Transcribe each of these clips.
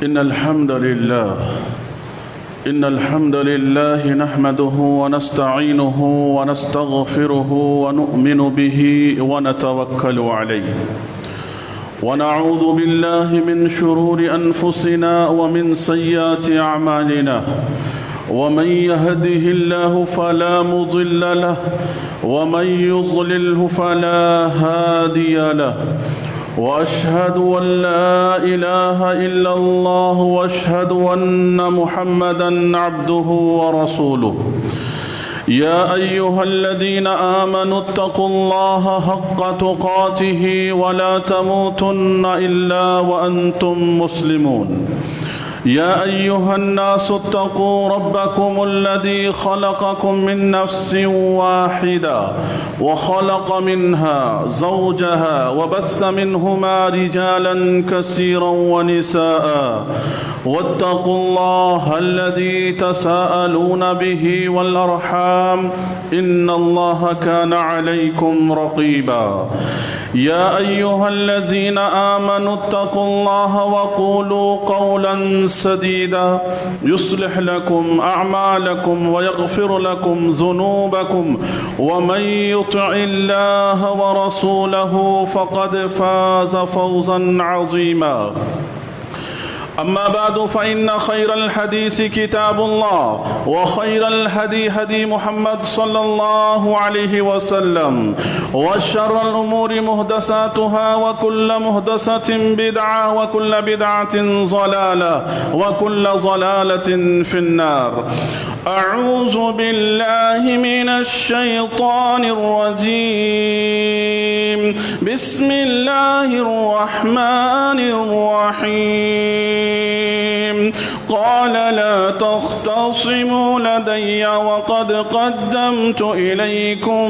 إن الحمد لله نحمده ونستعينه ونستغفره ونؤمن به ونتوكل عليه ونعوذ بالله من شرور أنفسنا ومن سيئات أعمالنا ومن يهده الله فلا مضل له ومن يضلله فلا هادي له وأشهد أن لا إله إلا الله وأشهد أن محمدًا عبده ورسوله يا أيها الذين آمنوا اتقوا الله حق تقاته ولا تموتن إلا وأنتم مسلمون يا أيها الناس اتقوا ربكم الذي خلقكم من نفس واحدة وخلق منها زوجها وبث منهما رجالا كثيرا ونساء واتقوا الله الذي تساءلون به والأرحام إن الله كان عليكم رقيبا يا أيها الذين آمنوا اتقوا الله وقولوا قولا سديدا يصلح لكم أعمالكم ويغفر لكم ذنوبكم ومن يطع الله ورسوله فقد فاز فوزا عظيما أما بعد فإن خير الحديث كتاب الله وخير الهدي هدي محمد صلى الله عليه وسلم وشر الأمور محدثاتها وكل محدثة بدعة وكل بدعة ضلالة وكل ضلالة في النار أعوذ بالله من الشيطان الرجيم بسم الله الرحمن الرحيم قال لا تختصموا لدي وقد قدمت إليكم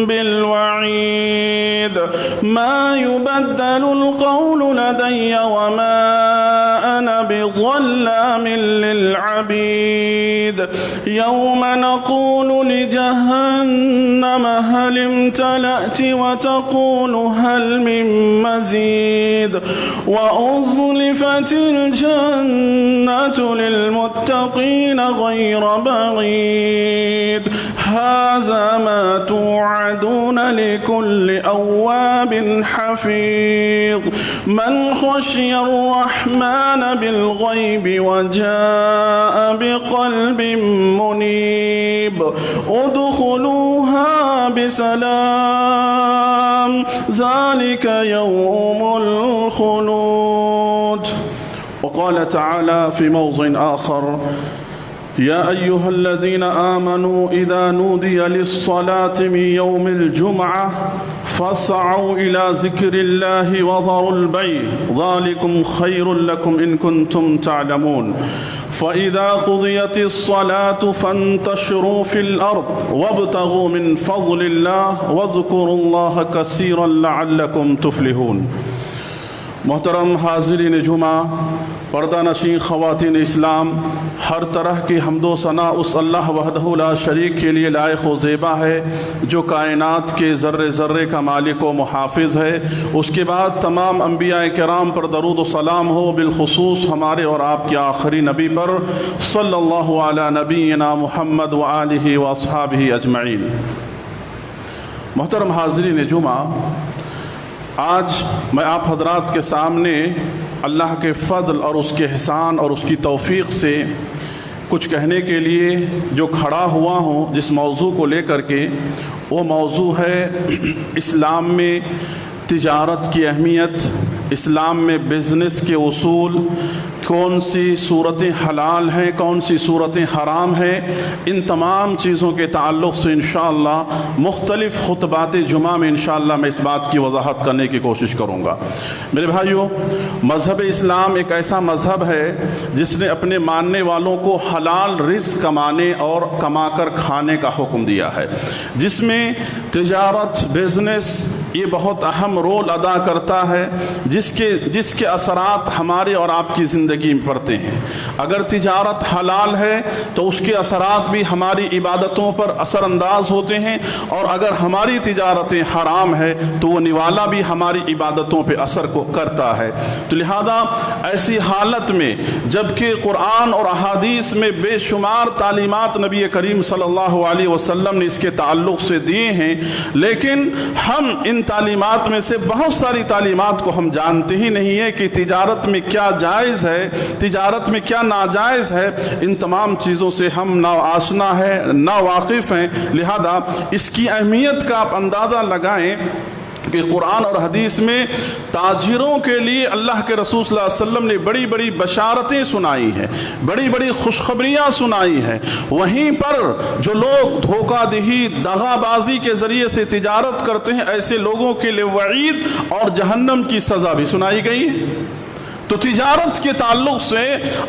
بالوعيد ما يبدل القول لدي وما أنا بظلام للعبيد يوم نقول لجهنم هل امتلأت وتقول هل من مزيد وأزلفت الجنة للمتقين غير بعيد هذا ما توعدون لكل أواب حفيظ من خشي الرحمن بالغيب وجاء بقلب منيب ادخلوها بسلام ذلك يوم الخلود. وقال تعالى في موضع آخر يا أيها الذين آمنوا إذا نودي للصلاة من يوم الجمعة فاسعوا إلى ذكر الله وذروا البيع ذلكم خير لكم إن كنتم تعلمون فإذا قضيت الصلاة فانتشروا في الأرض وابتغوا من فضل الله واذكروا الله كثيرا لعلكم تفلحون. محترم حاضرین جمعہ، پردہ نشین خواتین اسلام، ہر طرح کی حمد و ثنا اس اللہ وحدہ لا شریک کے لیے لائق و زیبا ہے جو کائنات کے ذرے ذرے کا مالک و محافظ ہے. اس کے بعد تمام انبیاء کرام پر درود و سلام ہو، بالخصوص ہمارے اور آپ کے آخری نبی پر صلی اللہ علی نبینا محمد وآلہ واصحابہ اجمعین. محترم حاضرین جمعہ، آج میں آپ حضرات کے سامنے اللہ کے فضل اور اس کے احسان اور اس کی توفیق سے کچھ کہنے کے لیے جو کھڑا ہوا ہوں جس موضوع کو لے کر کے، وہ موضوع ہے اسلام میں تجارت کی اہمیت، اسلام میں بزنس کے اصول، کون سی صورتیں حلال ہیں، کون سی صورتیں حرام ہیں. ان تمام چیزوں کے تعلق سے انشاءاللہ مختلف خطبات جمعہ میں انشاءاللہ میں اس بات کی وضاحت کرنے کی کوشش کروں گا. میرے بھائیوں، مذہب اسلام ایک ایسا مذہب ہے جس نے اپنے ماننے والوں کو حلال رزق کمانے اور کما کر کھانے کا حکم دیا ہے، جس میں تجارت، بزنس یہ بہت اہم رول ادا کرتا ہے، جس کے اثرات ہمارے اور آپ کی زندگی میں پڑتے ہیں. اگر تجارت حلال ہے تو اس کے اثرات بھی ہماری عبادتوں پر اثر انداز ہوتے ہیں، اور اگر ہماری تجارتیں حرام ہے تو وہ نوالا بھی ہماری عبادتوں پہ اثر کو کرتا ہے۔ تو لہذا ایسی حالت میں جبکہ قرآن اور احادیث میں بے شمار تعلیمات نبی کریم صلی اللہ علیہ وسلم نے اس کے تعلق سے دیے ہیں، لیکن ہم ان تعلیمات میں سے بہت ساری تعلیمات کو ہم جانتے ہی نہیں ہیں کہ تجارت میں کیا جائز ہے، تجارت میں کیا ناجائز ہے۔ ان تمام چیزوں سے ہم نا آشنا ہیں، نا واقف ہیں، لہذا اس کی اہمیت کا آپ اندازہ لگائیں کہ قرآن اور حدیث میں تاجروں کے لیے اللہ کے رسول صلی اللہ علیہ وسلم نے بڑی بڑی بشارتیں سنائی ہیں، بڑی بڑی خوشخبریاں سنائی ہیں۔ وہیں پر جو لوگ دھوکہ دہی، دغا بازی کے ذریعے سے تجارت کرتے ہیں، ایسے لوگوں کے لیے وعید اور جہنم کی سزا بھی سنائی گئی ہے۔ تو تجارت کے تعلق سے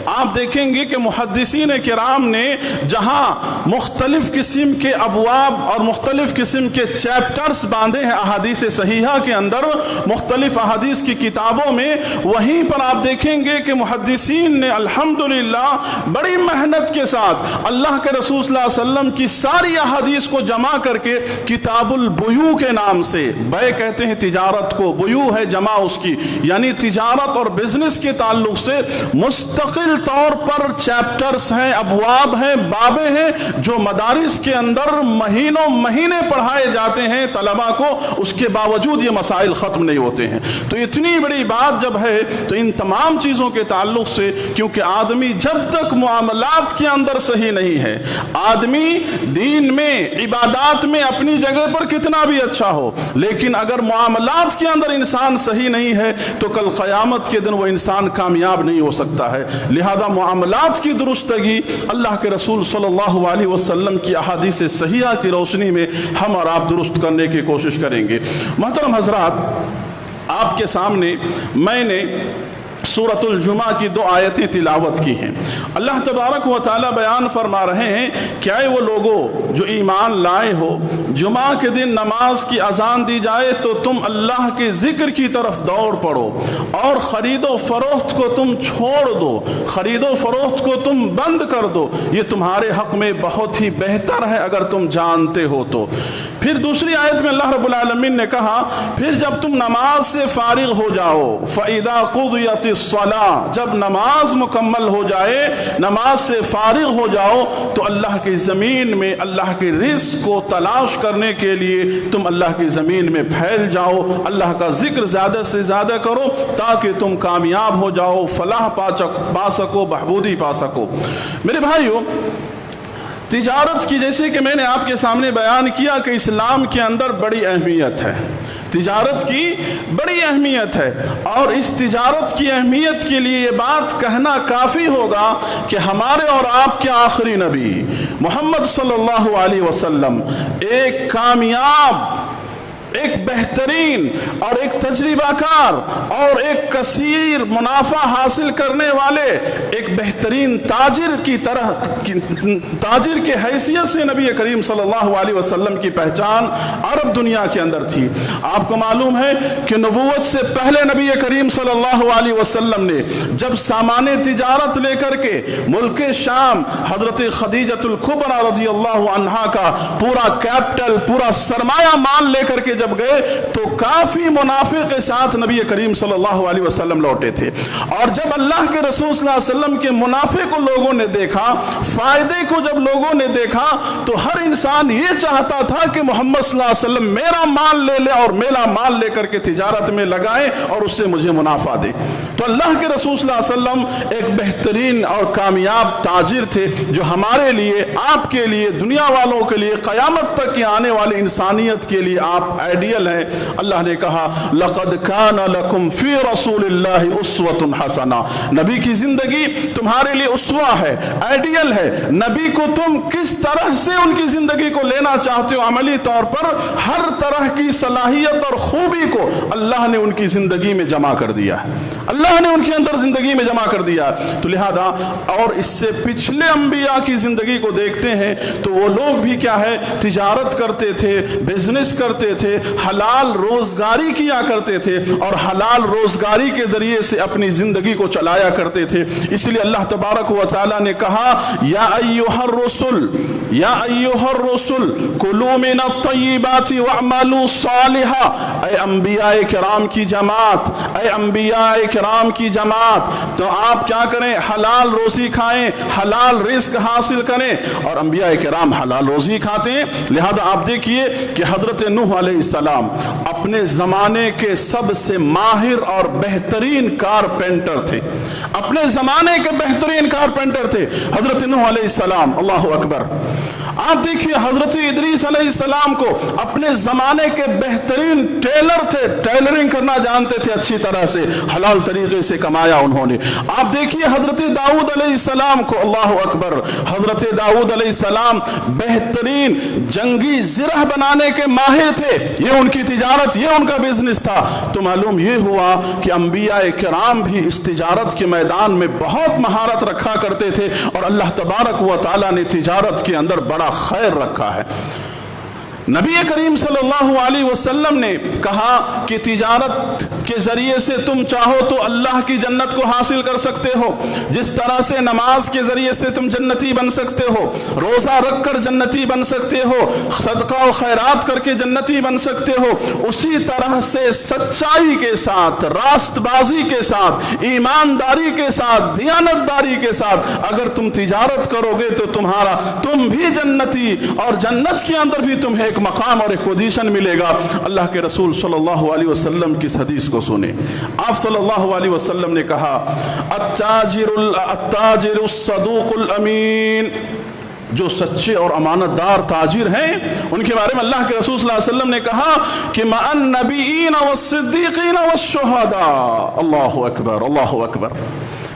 آپ دیکھیں گے کہ محدثین کرام نے جہاں مختلف قسم کے ابواب اور مختلف قسم کے چیپٹرز باندھے ہیں احادیث صحیحہ کے اندر، مختلف احادیث کی کتابوں میں، وہیں پر آپ دیکھیں گے کہ محدثین نے الحمدللہ بڑی محنت کے ساتھ اللہ کے رسول صلی اللہ علیہ وسلم کی ساری احادیث کو جمع کر کے کتاب البیوع کے نام سے، بے کہتے ہیں تجارت کو، بیوع ہے جمع اس کی، یعنی تجارت اور بزنس کے تعلق سے مستقل طور پر چیپٹرز ہیں، ابواب ہیں، بابیں ہیں، جو مدارس کے اندر مہینوں مہینے پڑھائے جاتے ہیں طلباء کو، اس کے باوجود یہ مسائل ختم نہیں ہوتے ہیں۔ تو اتنی بڑی بات جب ہے تو ان تمام چیزوں کے تعلق سے، کیونکہ آدمی جب تک معاملات کے اندر صحیح نہیں ہے، آدمی دین میں عبادات میں اپنی جگہ پر کتنا بھی اچھا ہو، لیکن اگر معاملات کے اندر انسان صحیح نہیں ہے تو کل قیامت کے دن وہ انسان کامیاب نہیں ہو سکتا ہے۔ لہذا معاملات کی درستگی اللہ کے رسول صلی اللہ علیہ وسلم کی احادیث صحیحہ کی روشنی میں ہم اور آپ درست کرنے کی کوشش کریں گے۔ محترم حضرات، آپ کے سامنے میں نے سورۃ الجمعہ کی 2 آیتیں تلاوت کی ہیں۔ اللہ تبارک و تعالی بیان فرما رہے ہیں کہ اے وہ لوگوں جو ایمان لائے ہو، جمعہ کے دن نماز کی اذان دی جائے تو تم اللہ کے ذکر کی طرف دوڑ پڑو، اور خرید و فروخت کو تم چھوڑ دو، خرید و فروخت کو تم بند کر دو، یہ تمہارے حق میں بہت ہی بہتر ہے اگر تم جانتے ہو تو۔ پھر دوسری آیت میں اللہ رب العالمین نے کہا پھر جب تم نماز سے فارغ ہو جاؤ، فَإِذَا قُضِيَتِ الصَّلَاةُ، جب نماز مکمل ہو جائے، نماز سے فارغ ہو جاؤ تو اللہ کی زمین میں اللہ کے رزق کو تلاش کرنے کے لیے تم اللہ کی زمین میں پھیل جاؤ، اللہ کا ذکر زیادہ سے زیادہ کرو تاکہ تم کامیاب ہو جاؤ، فلاح پا سکو، بہبودی پا سکو۔ میرے بھائیو، تجارت کی جیسے کہ میں نے آپ کے سامنے بیان کیا کہ اسلام کے اندر بڑی اہمیت ہے، تجارت کی بڑی اہمیت ہے، اور اس تجارت کی اہمیت کے لیے یہ بات کہنا کافی ہوگا کہ ہمارے اور آپ کے آخری نبی محمد صلی اللہ علیہ وسلم ایک کامیاب، ایک بہترین اور ایک تجربہ کار اور ایک کثیر منافع حاصل کرنے والے ایک بہترین تاجر کی طرح، تاجر کے حیثیت سے نبی کریم صلی اللہ علیہ وسلم کی پہچان عرب دنیا کے اندر تھی۔ آپ کو معلوم ہے کہ نبوت سے پہلے نبی کریم صلی اللہ علیہ وسلم نے جب سامان تجارت لے کر کے ملک شام حضرت خدیجہ الکبریٰ رضی اللہ عنہا کا پورا کیپٹل، پورا سرمایہ مال لے کر کے جب گئے تو کافی منافع کے ساتھ نبی کریم صلی اللہ علیہ وسلم لوٹے تھے، اور جب اللہ کے رسول صلی اللہ علیہ وسلم کے منافع کو لوگوں نے دیکھا، فائدے کو جب لوگوں نے دیکھا تو ہر انسان یہ چاہتا تھا کہ محمد صلی اللہ علیہ وسلم میرا مال لے لے اور میرا مال لے کر کے تجارت میں لگائے اور اس سے مجھے منافع دے۔ تو اللہ کے رسول صلی اللہ علیہ وسلم ایک بہترین اور کامیاب تاجر تھے جو ہمارے لیے، آپ کے لیے، دنیا والوں کے لیے، قیامت تک کی آنے والے انسانیت کے لیے آپ آئیڈیل ہے۔ اللہ نے کہا لَقَدْ كَانَ لَكُمْ فِي رَسُولِ اللَّهِ أُسْوَةٌ حَسَنَةٌ، نبی کی زندگی تمہارے لیے اسوہ ہے، آئیڈیل ہے۔ نبی کو تم کس طرح سے ان کی زندگی کو لینا چاہتے ہو، عملی طور پر ہر طرح کی صلاحیت اور خوبی کو اللہ نے ان کی زندگی میں جمع کر دیا ہے۔ اللہ نے ان کے اندر زندگی میں جمع کر دیا. تو لہذا اور اس سے پچھلے انبیاء کی زندگی کو دیکھتے ہیں تو وہ لوگ بھی کیا ہے تجارت کرتے تھے, بزنس کرتے تھے, حلال روزگاری کیا کرتے تھے اور حلال روزگاری کے ذریعے سے اپنی زندگی کو چلایا کرتے تھے. اس لیے اللہ تبارک و تعالی نے کہا یا ایھا الرسل کلوا من الطیبات واعملوا صالحا. اے انبیاء کرام کی جماعت, اے انبیاء کرام کی جماعت, تو آپ کیا کریں, حلال روزی کھائیں, حلال رزق حاصل کریں. اور انبیاء کرام حلال روزی کھاتے ہیں. لہذا آپ دیکھیے کہ حضرت نوح علیہ السلام اپنے زمانے کے سب سے ماہر اور بہترین کارپینٹر تھے, اپنے زمانے کے بہترین کارپینٹر تھے حضرت نوح علیہ السلام. اللہ اکبر. آپ دیکھیے حضرت ادریس علیہ السلام کو اپنے زمانے کے بہترین ٹیلر تھے, ٹیلرنگ کرنا جانتے تھے اچھی طرح سے, حلال طریقے سے کمایا انہوں نے. آپ دیکھیے حضرت داؤد علیہ السلام کو, اللہ اکبر, حضرت داؤد علیہ السلام بہترین جنگی زرہ بنانے کے ماہر تھے. یہ ان کی تجارت, یہ ان کا بزنس تھا. تو معلوم یہ ہوا کہ انبیاء کرام بھی اس تجارت کے میدان میں بہت مہارت رکھا کرتے تھے اور اللہ تبارک و تعالی نے تجارت کے اندر بڑا خیر رکھا ہے. نبی کریم صلی اللہ علیہ وسلم نے کہا کہ تجارت کے ذریعے سے تم چاہو تو اللہ کی جنت کو حاصل کر سکتے ہو. جس طرح سے نماز کے ذریعے سے تم جنتی بن سکتے ہو, روزہ رکھ کر جنتی بن سکتے ہو, صدقہ و خیرات کر کے جنتی بن سکتے ہو, اسی طرح سے سچائی کے ساتھ, راست بازی کے ساتھ, ایمانداری کے ساتھ, دیانتداری کے ساتھ اگر تم تجارت کرو گے تو تم بھی جنتی, اور جنت کے اندر بھی تمہیں ایک مقام اور ایک پوزیشن ملے گا. اللہ کے رسول صلی اللہ علیہ وسلم کی اس حدیث کو سنیں. آپ صلی اللہ علیہ وسلم نے کہا التاجر الصدوق الامین, جو سچے اور امانت دار تاجر ہیں ان کے بارے میں اللہ کے رسول صلی اللہ علیہ وسلم نے کہا کہ مع النبیین والصدیقین والشہداء. اللہ اکبر, اللہ اکبر.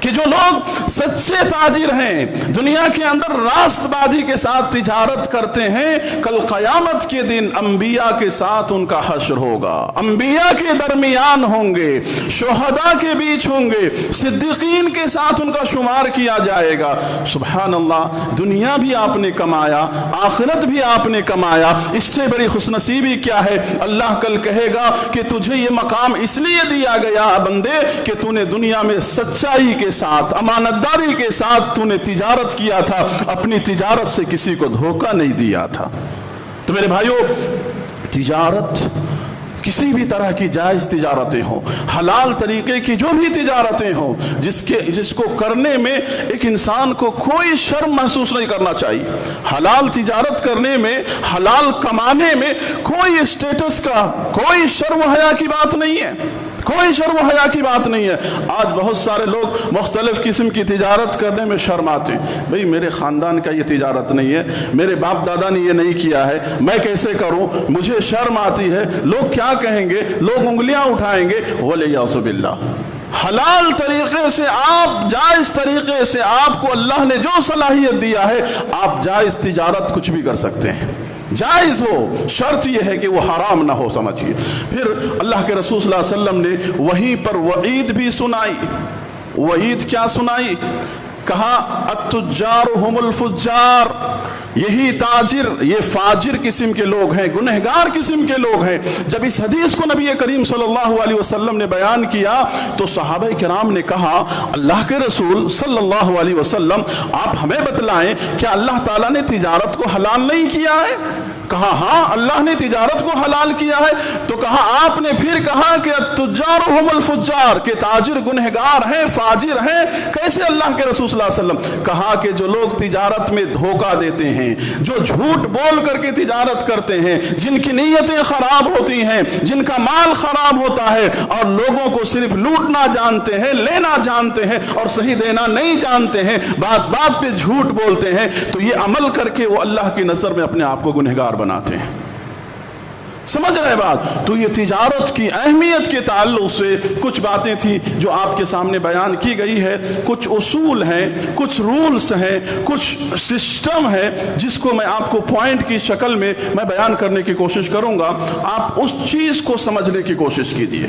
کہ جو لوگ سچے تاجر ہیں, دنیا کے اندر راست بازی کے ساتھ تجارت کرتے ہیں, کل قیامت کے دن انبیاء کے ساتھ ان کا حشر ہوگا, انبیاء کے درمیان ہوں گے, شہداء کے بیچ ہوں گے, صدیقین کے ساتھ ان کا شمار کیا جائے گا. سبحان اللہ. دنیا بھی آپ نے کمایا, آخرت بھی آپ نے کمایا. اس سے بڑی خوش نصیبی کیا ہے؟ اللہ کل کہے گا کہ تجھے یہ مقام اس لیے دیا گیا بندے کہ تو نے دنیا میں سچائی کے ساتھ, امانتداری کے ساتھ تو نے تجارت کیا تھا, اپنی تجارت سے کسی کو دھوکہ نہیں دیا تھا. تو میرے بھائیو, تجارت کسی بھی طرح کی جائز تجارتیں ہوں, حلال طریقے کی جو بھی تجارتیں ہوں, جس کو کرنے میں ایک انسان کو کوئی شرم محسوس نہیں کرنا چاہیے. حلال تجارت کرنے میں, حلال کمانے میں کوئی اسٹیٹس کا, کوئی شرم و حیا کی بات نہیں ہے, کوئی شرم و حیا کی بات نہیں ہے. آج بہت سارے لوگ مختلف قسم کی تجارت کرنے میں شرماتے ہیں. بھئی میرے خاندان کا یہ تجارت نہیں ہے, میرے باپ دادا نے یہ نہیں کیا ہے, میں کیسے کروں, مجھے شرم آتی ہے, لوگ کیا کہیں گے, لوگ انگلیاں اٹھائیں گے. وَلِيَعْوذُ بِاللَّهِ. حلال طریقے سے آپ, جائز طریقے سے آپ کو اللہ نے جو صلاحیت دیا ہے, آپ جائز تجارت کچھ بھی کر سکتے ہیں, جائز ہو, شرط یہ ہے کہ وہ حرام نہ ہو. سمجھیے. پھر اللہ کے رسول صلی اللہ علیہ وسلم نے وہیں پر وعید بھی سنائی. وعید کیا سنائی؟ کہا التجار هم الفجار, یہی تاجر یہ فاجر قسم کے لوگ ہیں, گنہگار قسم کے لوگ ہیں. جب اس حدیث کو نبی کریم صلی اللہ علیہ وسلم نے بیان کیا تو صحابہ کرام نے کہا اللہ کے رسول صلی اللہ علیہ وسلم آپ ہمیں بتلائیں کیا اللہ تعالیٰ نے تجارت کو حلال نہیں کیا ہے؟ کہا ہاں اللہ نے تجارت کو حلال کیا ہے. تو کہا آپ نے پھر کہا کہ التجار هم الفجار, کہ تاجر گنہگار ہیں, فاجر ہیں. کیسے اللہ کے رسول صلی اللہ علیہ وسلم؟ کہا کہ جو لوگ تجارت میں دھوکہ دیتے ہیں, جو جھوٹ بول کر کے تجارت کرتے ہیں, جن کی نیتیں خراب ہوتی ہیں, جن کا مال خراب ہوتا ہے اور لوگوں کو صرف لوٹنا جانتے ہیں, لینا جانتے ہیں اور صحیح دینا نہیں جانتے ہیں, بات بات پہ جھوٹ بولتے ہیں, تو یہ عمل کر کے وہ اللہ کی نظر میں اپنے آپ کو گنہگار بناتے ہیں. سمجھ رہے بات؟ تو یہ تجارت کی اہمیت کے تعلق سے کچھ باتیں تھیں جو آپ کے سامنے بیان کی گئی ہے. کچھ اصول ہیں, کچھ رولز ہیں, کچھ سسٹم ہے جس کو میں آپ کو پوائنٹ کی شکل میں بیان کرنے کی کوشش کروں گا. آپ اس چیز کو سمجھنے کی کوشش کیجئے,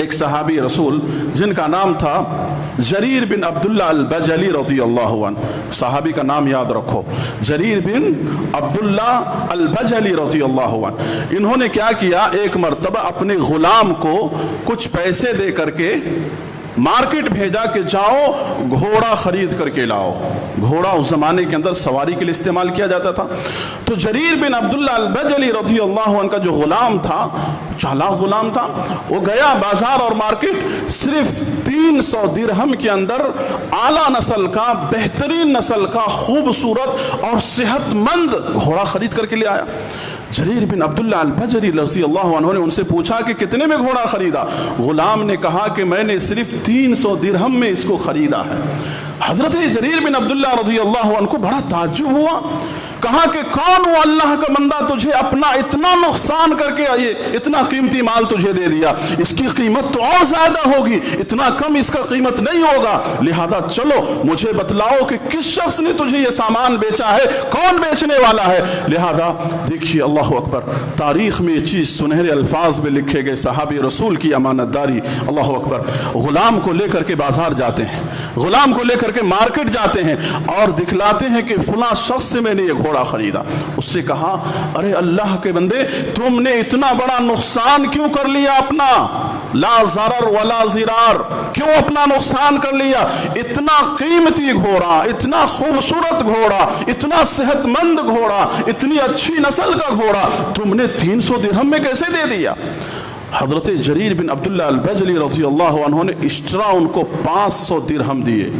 ایک صحابی رسول جن کا نام تھا جریر بن عبداللہ البجلی رضی اللہ عنہ. صحابی کا نام یاد رکھو، جریر بن عبداللہ البجلی رضی اللہ عنہ. انہوں نے کیا کیا، ایک مرتبہ اپنے غلام کو کچھ پیسے دے کر کے مارکیٹ بھیجا کہ جاؤ گھوڑا خرید کر کے لاؤ. گھوڑا اس زمانے کے اندر سواری کے لیے استعمال کیا جاتا تھا. تو جریر بن عبداللہ البجلی رضی اللہ عنہ کا جو غلام تھا، چالاک غلام تھا، وہ گیا بازار اور مارکیٹ، صرف 300 درہم کے اندر اعلیٰ نسل کا، بہترین نسل کا، خوبصورت اور صحت مند گھوڑا خرید کر کے لے آیا. جریر بن عبداللہ البجلی رضی اللہ عنہ نے ان سے پوچھا کہ کتنے میں گھوڑا خریدا؟ غلام نے کہا کہ میں نے صرف 300 درہم میں اس کو خریدا ہے. حضرت جریر بن عبداللہ رضی اللہ عنہ کو بڑا تعجب ہوا. کہا کہ کون وہ اللہ کا بندہ تجھے اپنا اتنا نقصان کر کے اتنا قیمتی مال تجھے دے دیا؟ اس کی قیمت تو اور زیادہ ہوگی، اتنا کم اس کا قیمت نہیں ہوگا. لہذا چلو مجھے بتلاؤ کہ کس شخص نے تجھے یہ سامان بیچا ہے، کون بیچنے والا ہے. لہذا دیکھیے اللہ اکبر، تاریخ میں یہ چیز سنہرے الفاظ میں لکھے گئے، صحابی رسول کی امانت داری. اللہ اکبر. غلام کو لے کر کے بازار جاتے ہیں، غلام کو لے کر کے مارکیٹ جاتے ہیں اور دکھلاتے ہیں کہ فلاں شخص سے میں نے یہ گھوڑا خریدا. اس سے کہا ارے اللہ کے بندے، تم نے اتنا بڑا نقصان کیوں کر لیا اپنا؟ لا ضرر ولا ضرار، کیوں اپنا نقصان کر لیا؟ اتنا قیمتی گھوڑا، اتنا خوبصورت گھوڑا، اتنا صحت مند گھوڑا، اتنی اچھی نسل کا گھوڑا تم نے 300 درہم میں کیسے دے دیا؟ حضرت جریر بن عبداللہ البجلی رضی اللہ عنہ نے اشترا ان کو 500 درہم دیے.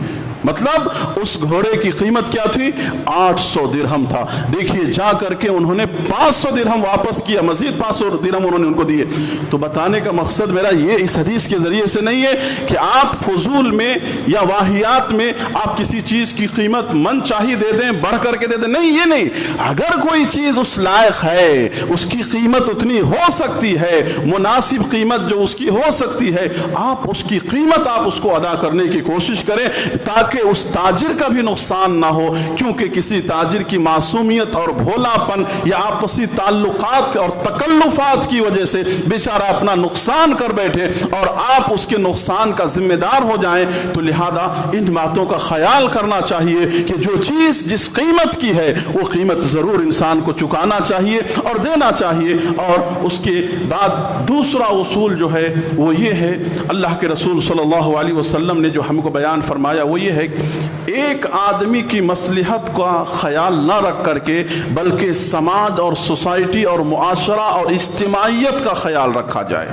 مطلب اس گھوڑے کی قیمت کیا تھی؟ 800 درہم تھا. دیکھیے جا کر کے انہوں نے 500 درہم واپس کیا، مزید 500 درہم انہوں نے ان کو دیے. تو بتانے کا مقصد میرا یہ اس حدیث کے ذریعے سے نہیں ہے کہ آپ فضول میں یا واہیات میں آپ کسی چیز کی قیمت من چاہی دے دیں، بڑھ کر کے دے دیں. نہیں، یہ نہیں. اگر کوئی چیز اس لائق ہے، اس کی قیمت اتنی ہو سکتی ہے، مناسب قیمت جو اس کی ہو سکتی ہے، آپ اس کی قیمت آپ اس کو ادا کرنے کی کوشش کریں تاکہ اس تاجر کا بھی نقصان نہ ہو. کیونکہ کسی تاجر کی معصومیت اور بھولاپن یا آپسی تعلقات اور تکلفات کی وجہ سے بیچارہ اپنا نقصان کر بیٹھے اور آپ اس کے نقصان کا ذمہ دار ہو جائیں. تو لہذا ان باتوں کا خیال کرنا چاہیے کہ جو چیز جس قیمت کی ہے وہ قیمت ضرور انسان کو چکانا چاہیے اور دینا چاہیے. اور اس کے بعد دوسرا اصول جو ہے وہ یہ ہے، اللہ کے رسول صلی اللہ علیہ وسلم نے جو ہم کو بیان فرمایا وہ یہ ہے، ایک آدمی کی مصلحت کا خیال نہ رکھ کر کے بلکہ سماج اور سوسائٹی اور معاشرہ اور اجتماعیت کا خیال رکھا جائے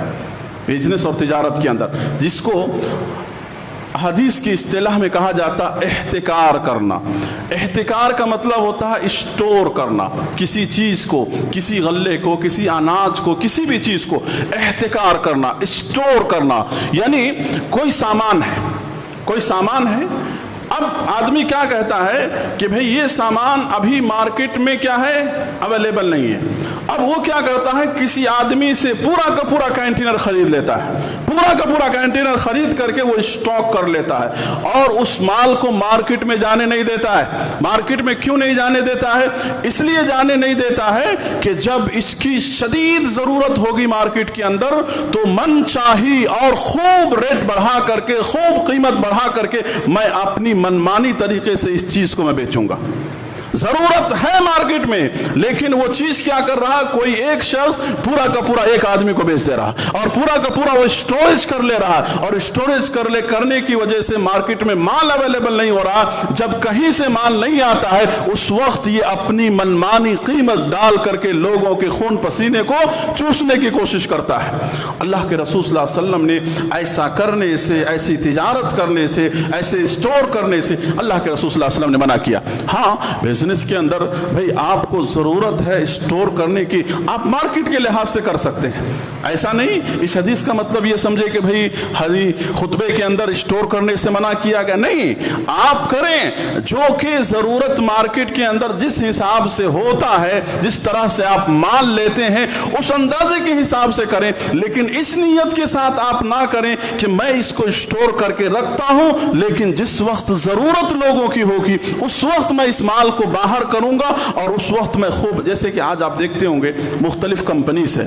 بزنس اور تجارت کے اندر، جس کو حدیث کی اصطلاح میں کہا جاتا احتکار کرنا. احتکار کا مطلب ہوتا ہے اسٹور کرنا، کسی چیز کو، کسی غلے کو، کسی اناج کو، کسی بھی چیز کو احتکار کرنا، اسٹور کرنا. یعنی کوئی سامان ہے، اب آدمی کیا کہتا ہے کہ بھئی یہ سامان ابھی مارکیٹ میں کیا ہے، اویلیبل نہیں ہے. اب وہ کیا کرتا ہے، کسی آدمی سے پورا کا پورا کنٹینر خرید لیتا ہے، پورا کا پورا کنٹینر خرید کر کے وہ اسٹاک کر لیتا ہے اور اس مال کو مارکیٹ میں جانے نہیں دیتا ہے. مارکیٹ میں کیوں نہیں جانے دیتا ہے؟ اس لیے جانے نہیں دیتا ہے کہ جب اس کی شدید ضرورت ہوگی مارکیٹ کے اندر تو من چاہی اور خوب ریٹ بڑھا کر کے، خوب قیمت بڑھا کر کے میں اپنی منمانی طریقے سے اس چیز کو میں بیچوں گا. ضرورت ہے مارکیٹ میں، لیکن وہ چیز کیا کر رہا، کوئی ایک شخص پورا کا پورا ایک آدمی کو بیچ دے رہا اور پورا کا پورا وہ اسٹوریج کر لے رہا، اور اسٹوریج کرنے کی وجہ سے مارکیٹ میں مال اویلیبل نہیں ہو رہا. جب کہیں سے مال نہیں آتا ہے اس وقت یہ اپنی منمانی قیمت ڈال کر کے لوگوں کے خون پسینے کو چوسنے کی کوشش کرتا ہے. اللہ کے رسول صلی اللہ علیہ وسلم نے ایسا کرنے سے، ایسی تجارت کرنے سے، ایسے اسٹور کرنے سے اللہ کے رسول صلی اللہ علیہ وسلم نے منع کیا. ہاں بزنس کے اندر بھئی آپ کو ضرورت ہے اسٹور کرنے کی، آپ مارکیٹ کے لحاظ سے کر سکتے ہیں. ایسا نہیں اس حدیث کا مطلب یہ سمجھے کہ بھئی خطبے کے اندر اسٹور کرنے سے منع کیا گیا. نہیں، آپ کریں جو کہ ضرورت مارکیٹ کے اندر جس حساب سے ہوتا ہے، جس طرح سے آپ مال لیتے ہیں اس اندازے کے حساب سے کریں، لیکن اس نیت کے ساتھ آپ نہ کریں کہ میں اس کو اسٹور کر کے رکھتا ہوں لیکن جس وقت ضرورت لوگوں کی ہوگی اس وقت میں اس مال کو باہر کروں گا اور اس وقت میں خوب. جیسے کہ آج آپ دیکھتے ہوں گے مختلف کمپنیز ہے،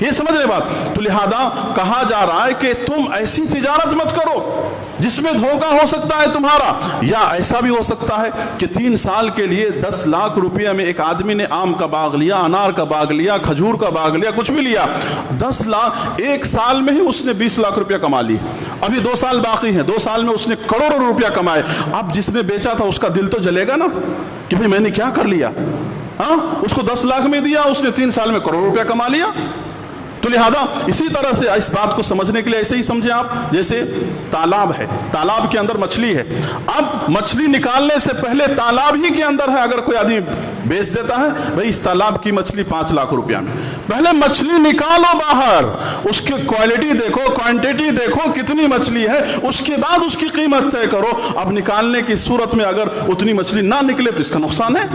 یہ سمجھ لے بات. تو لہذا کہا جا رہا ہے کہ تم ایسی تجارت مت کرو جس میں دھوکہ ہو سکتا ہے تمہارا. یا ایسا بھی ہو سکتا ہے کہ 3 سال کے لیے 10 لاکھ روپیہ میں ایک آدمی نے آم کا باغ لیا, انار کا باغ لیا, کھجور کا باغ لیا, کچھ بھی لیا, 10 لاکھ 1 سال میں ہی اس نے 20 لاکھ روپیہ کما لی. ابھی 2 سال باقی ہیں, 2 سال میں اس نے کروڑوں روپیہ کمائے. اب جس نے بیچا تھا اس کا دل تو جلے گا نا کہ بھئی میں نے کیا کر لیا. ہاں, اس کو 10 لاکھ میں دیا, اس نے 3 سال میں کروڑ روپیہ کما لیا. تو لہذا اسی طرح سے اس بات کو سمجھنے کے لیے ایسے ہی سمجھیں آپ, جیسے تالاب ہے, تالاب کے اندر مچھلی ہے. اب مچھلی نکالنے سے پہلے تالاب ہی کے اندر ہے, اگر کوئی آدمی بیچ دیتا ہے بھئی اس تالاب کی مچھلی 5 لاکھ روپیہ میں, پہلے مچھلی نکالو باہر, اس کی کوالٹی دیکھو, کوانٹیٹی دیکھو کتنی مچھلی ہے, اس کے بعد اس کی قیمت طے کرو. اب نکالنے کی صورت میں اگر اتنی مچھلی نہ نکلے تو اس کا نقصان ہے.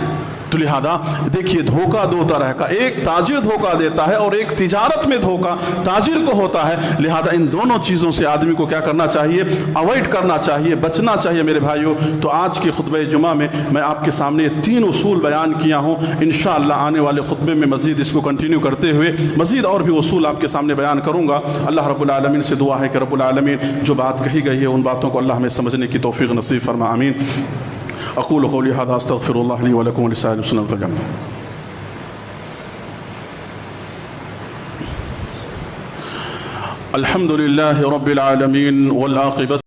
تو لہذا دیکھیے دھوکہ 2 طرح کا, ایک تاجر دھوکہ دیتا ہے اور ایک تجارت میں دھوکہ تاجر کو ہوتا ہے. لہذا ان دونوں چیزوں سے آدمی کو کیا کرنا چاہیے, اوائڈ کرنا چاہیے, بچنا چاہیے میرے بھائیوں. تو آج کی خطبہ جمعہ میں آپ کے سامنے یہ 3 اصول بیان کیا ہوں. انشاءاللہ آنے والے خطبے میں مزید اس کو کنٹینیو کرتے ہوئے مزید اور بھی اصول آپ کے سامنے بیان کروں گا. اللہ رب العالمین سے دعا ہے کہ رب العالمین جو بات کہی گئی ہے ان باتوں کو اللہ ہمیں سمجھنے کی توفیق نصیب فرما, آمین. اقول قولی هذا استغفر الله لي ولكم ولسائر المسلمين والجميع. الحمد لله رب العالمين والعاقبة